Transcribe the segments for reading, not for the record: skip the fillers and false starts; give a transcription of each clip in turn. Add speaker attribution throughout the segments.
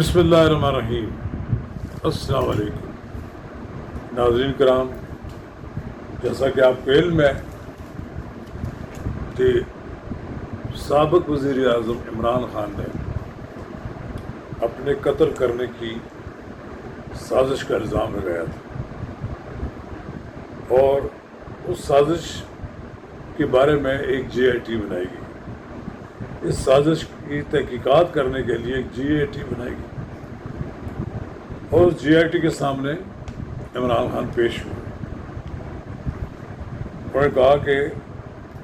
Speaker 1: بسم اللہ الرحمن الرحیم۔ السلام علیکم ناظرین کرام، جیسا کہ آپ کو علم ہے کہ سابق وزیر اعظم عمران خان نے اپنے قتل کرنے کی سازش کا الزام لگایا تھا اور اس سازش کے بارے میں ایک جے آئی ٹی بنائی گئی۔ اس سازش کی تحقیقات کرنے کے لیے ایک جے آئی ٹی بنائی گئی اور اس جے آئی ٹی کے سامنے عمران خان پیش ہوئے۔ انہوں نے کہا کہ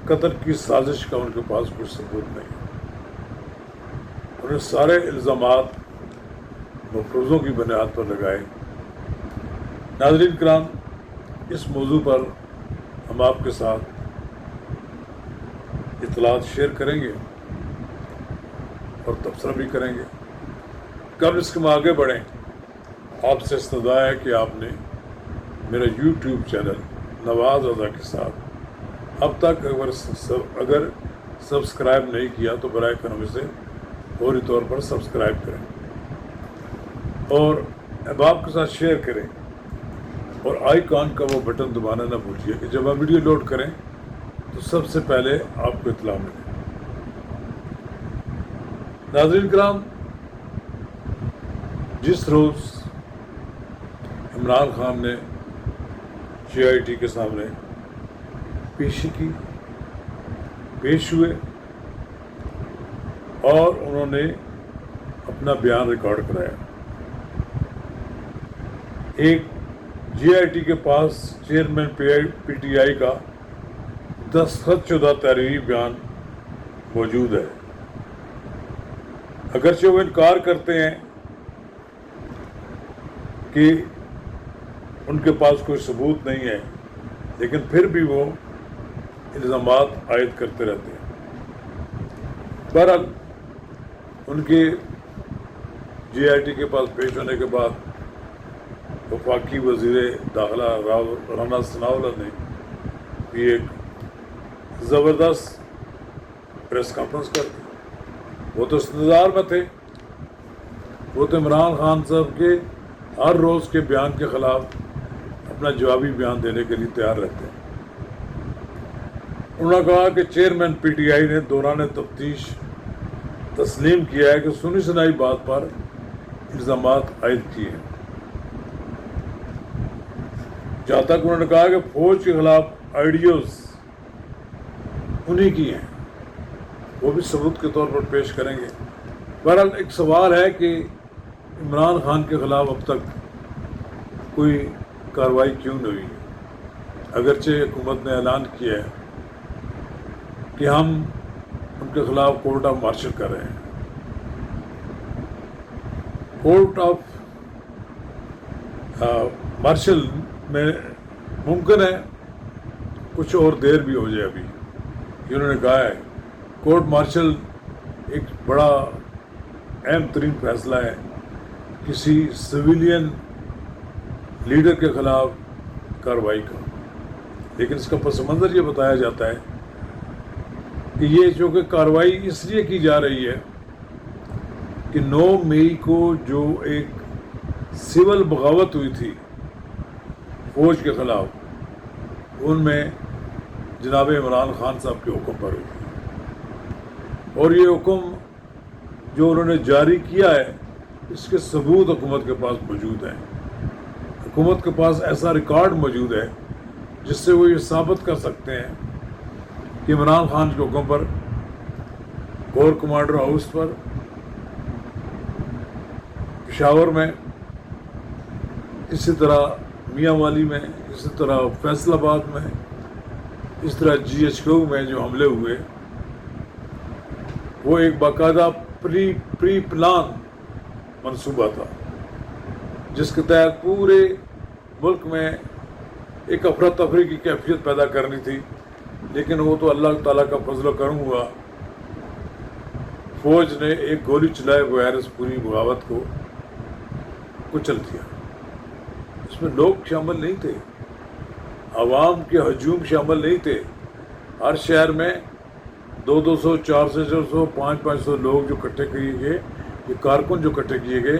Speaker 1: قتل کی سازش کا ان کے پاس کوئی ثبوت نہیں۔ انہوں نے سارے الزامات مفروضوں کی بنیاد پر لگائے۔ ناظرین کرام، اس موضوع پر ہم آپ کے ساتھ اطلاعات شیئر کریں گے اور تبصرہ بھی کریں گے۔ قبل اس کے میں آگے بڑھیں، آپ سے استدعا ہے کہ آپ نے میرا یوٹیوب چینل نواز رضا کے ساتھ اب تک اگر سبسکرائب نہیں کیا تو برائے کرم اسے فوری طور پر سبسکرائب کریں اور احباب کے ساتھ شیئر کریں اور آئیکن کا وہ بٹن دبانا نہ بھولیے کہ جب ہم ویڈیو لوڈ کریں تو سب سے پہلے آپ کو اطلاع ملے۔ ناظرین کرام، جس روز عمران خان نے جے آئی ٹی کے سامنے پیشی کی، پیش ہوئے اور انہوں نے اپنا بیان ریکارڈ کرایا، ایک جے آئی ٹی کے پاس چیئرمین پی ٹی آئی کا دستخط شدہ تحریری بیان موجود ہے۔ اگرچہ وہ انکار کرتے ہیں کہ ان کے پاس کوئی ثبوت نہیں ہے، لیکن پھر بھی وہ الزامات عائد کرتے رہتے ہیں۔ بہرحال ان کے جے آئی ٹی کے پاس پیش ہونے کے بعد وفاقی وزیر داخلہ رانا ثناءاللہ نے بھی ایک زبردست پریس کانفرنس کر دی۔ وہ تو انتظار میں تھے، وہ تو عمران خان صاحب کے ہر روز کے بیان کے خلاف اپنا جوابی بیان دینے کے لیے تیار رہتے ہیں۔ انہوں نے کہا کہ چیئرمین پی ٹی آئی نے دوران تفتیش تسلیم کیا ہے کہ سنی سنائی بات پر الزامات عائد کیے ہیں۔ جہاں تک انہوں نے کہا کہ فوج کے خلاف آئیڈیوز انہی کی ہیں، وہ بھی ثبوت کے طور پر پیش کریں گے۔ بہرحال ایک سوال ہے کہ عمران خان کے خلاف اب تک کوئی کارروائی کیوں نہیں ہوئی؟ اگرچہ حکومت نے اعلان کیا ہے کہ ہم ان کے خلاف کورٹ آف مارشل کر رہے ہیں۔ کورٹ آف مارشل میں ممکن ہے کچھ اور دیر بھی ہو جائے۔ ابھی انہوں نے کہا ہے کورٹ مارشل ایک بڑا اہم ترین فیصلہ ہے کسی سویلین لیڈر کے خلاف کارروائی کا، لیکن اس کا پس منظر یہ بتایا جاتا ہے کہ یہ چونکہ کارروائی اس لیے کی جا رہی ہے کہ 9 مئی کو جو ایک سول بغاوت ہوئی تھی فوج کے خلاف، ان میں جناب عمران خان صاحب کے حکم پر ہوئی اور یہ حکم جو انہوں نے جاری کیا ہے اس کے ثبوت حکومت کے پاس موجود ہیں۔ حکومت کے پاس ایسا ریکارڈ موجود ہے جس سے وہ یہ ثابت کر سکتے ہیں کہ عمران خان کے حکم پر کور کمانڈر ہاؤس پر، پشاور میں، اسی طرح میاں والی میں، اسی طرح فیصل آباد میں، اس طرح جی ایچ کیو میں جو حملے ہوئے، وہ ایک باقاعدہ پری پلان منصوبہ تھا جس کے تحت پورے ملک میں ایک افراتفری کی کیفیت پیدا کرنی تھی، لیکن وہ تو اللہ تعالیٰ کا فضل و کرم ہوا، فوج نے ایک گولی چلائے بغیر اس پوری بغاوت کو کچل دیا۔ اس میں لوگ شامل نہیں تھے، عوام کے ہجوم شامل نہیں تھے۔ ہر شہر میں 200 400 500 لوگ جو اکٹھے کیے گئے یہ کارکن جو اکٹھے کیے گئے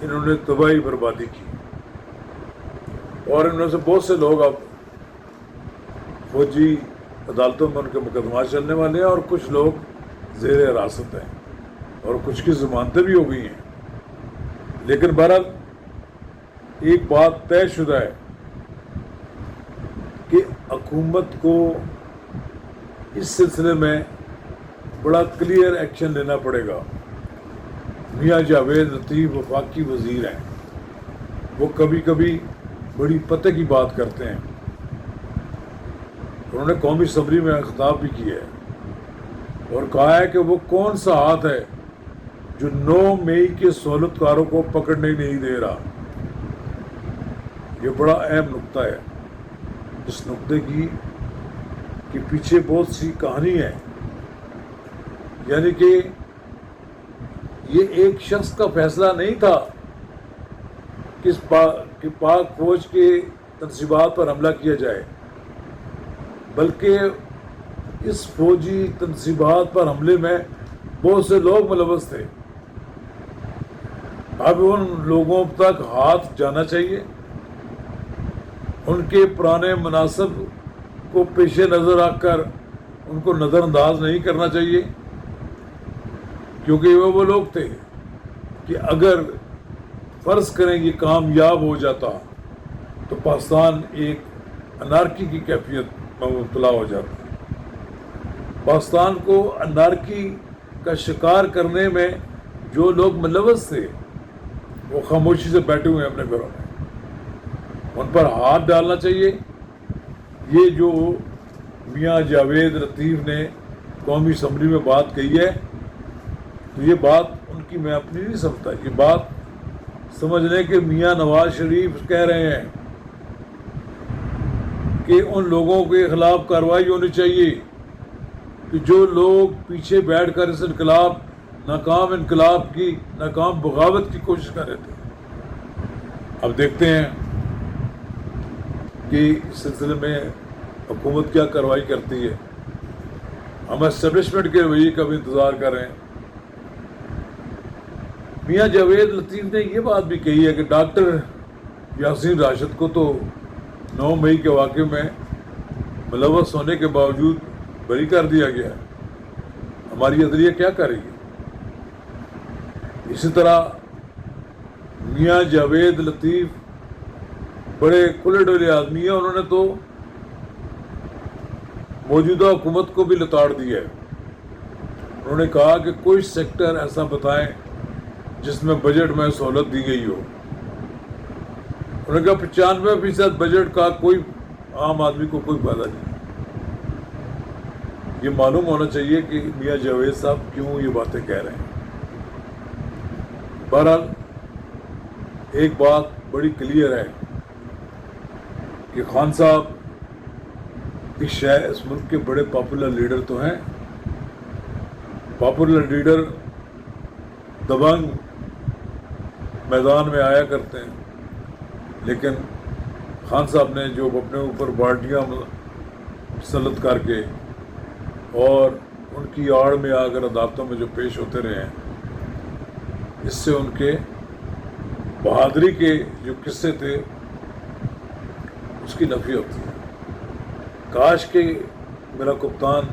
Speaker 1: انہوں نے تباہی بربادی کی، اور ان میں سے بہت سے لوگ اب فوجی عدالتوں میں ان کے مقدمات چلنے والے ہیں، اور کچھ لوگ زیر حراست ہیں، اور کچھ کی ضمانتیں بھی ہو گئی ہیں۔ لیکن بہرحال ایک بات طے شدہ ہے کہ حکومت کو اس سلسلے میں بڑا کلیئر ایکشن لینا پڑے گا۔ میاں جاوید لطیف وفاقی وزیر ہیں، وہ کبھی کبھی بڑی پتے کی بات کرتے ہیں۔ انہوں نے قومی اسمبلی میں خطاب بھی کیا ہے اور کہا ہے کہ وہ کون سا ہاتھ ہے جو 9 مئی کے سہولت کاروں کو پکڑنے نہیں دے رہا۔ یہ بڑا اہم نقطہ ہے۔ اس نقطے کے پیچھے بہت سی کہانی ہے، یعنی کہ یہ ایک شخص کا فیصلہ نہیں تھا کہ پاک فوج کے تنصیبات پر حملہ کیا جائے، بلکہ اس فوجی تنصیبات پر حملے میں بہت سے لوگ ملوث تھے۔ اب ان لوگوں تک ہاتھ جانا چاہیے، ان کے پرانے مناصب کو پیش نظر رکھ کر ان کو نظر انداز نہیں کرنا چاہیے، کیونکہ وہ لوگ تھے کہ اگر فرض کریں یہ کامیاب ہو جاتا تو پاکستان ایک انارکی کی کیفیت میں مبتلا ہو جاتا۔ پاکستان کو انارکی کا شکار کرنے میں جو لوگ ملوث تھے وہ خاموشی سے بیٹھے ہوئے ہیں اپنے گھروں میں، ان پر ہاتھ ڈالنا چاہیے۔ یہ جو میاں جاوید لطیف نے قومی اسمبلی میں بات کہی ہے، تو یہ بات ان کی میں اپنی نہیں سمجھتا، یہ بات سمجھ لیں کہ میاں نواز شریف کہہ رہے ہیں کہ ان لوگوں کے خلاف کارروائی ہونی چاہیے کہ جو لوگ پیچھے بیٹھ کر اس انقلاب کی ناکام بغاوت کی کوشش کر رہے تھے۔ اب دیکھتے ہیں کہ اس سلسلے میں حکومت کیا کارروائی کرتی ہے۔ ہم اسٹیبلشمنٹ کے رویے کا بھی انتظار کر رہے ہیں۔ میاں جاوید لطیف نے یہ بات بھی کہی ہے کہ ڈاکٹر یاسین راشد کو تو 9 مئی کے واقعے میں ملوث ہونے کے باوجود بری کر دیا گیا ہے، ہماری عدلیہ کیا کرے گی؟ اسی طرح میاں جاوید لطیف بڑے کھلے ڈولے آدمی ہیں، انہوں نے تو موجودہ حکومت کو بھی لتاڑ دیا ہے۔ انہوں نے کہا کہ کوئی سیکٹر ایسا بتائیں جس میں بجٹ میں سہولت دی گئی ہو۔ انہوں نے کہا 95% بجٹ کا کوئی عام آدمی کو کوئی فائدہ نہیں۔ یہ معلوم ہونا چاہیے کہ میاں جاوید صاحب کیوں یہ باتیں کہہ رہے ہیں۔ بہرحال ایک بات بڑی کلیئر ہے کہ خان صاحب اس ملک کے بڑے پاپولر لیڈر تو ہیں، پاپولر لیڈر دبنگ میدان میں آیا کرتے ہیں، لیکن خان صاحب نے جو اپنے اوپر بالٹیاں مسلط کر کے اور ان کی آڑ میں آ کر عدالتوں میں جو پیش ہوتے رہے ہیں، اس سے ان کے بہادری کے جو قصے تھے اس کی نفی ہوتی ہے۔ کاش کہ میرا کپتان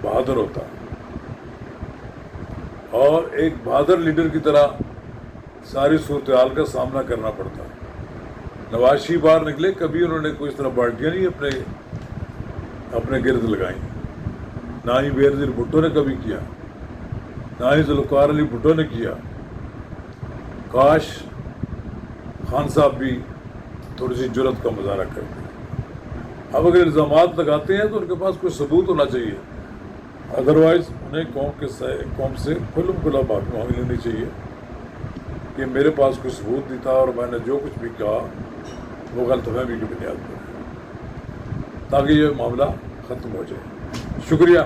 Speaker 1: بہادر ہوتا اور ایک بہادر لیڈر کی طرح ساری صورتحال کا سامنا کرنا پڑتا۔ نواز شریف باہر نکلے، کبھی انہوں نے کوئی اس طرح بالٹیاں نہیں اپنے گرد لگائیں، نہ ہی بےنظیر بھٹو نے کبھی کیا، نہ ہی ذوالفقار علی بھٹو نے کیا۔ کاش خان صاحب بھی تھوڑی سی جرأت کا مظاہرہ کرتے۔ اب اگر الزامات لگاتے ہیں تو ان کے پاس کوئی ثبوت ہونا چاہیے، ادروائز انہیں قوم سے کھلم کھلا بات مانگ لینی چاہیے کہ میرے پاس کوئی ثبوت نہیں تھا اور میں نے جو کچھ بھی کہا وہ غلط فہمی کی بنیاد پر ہے، تاکہ یہ معاملہ ختم ہو جائے۔ شکریہ۔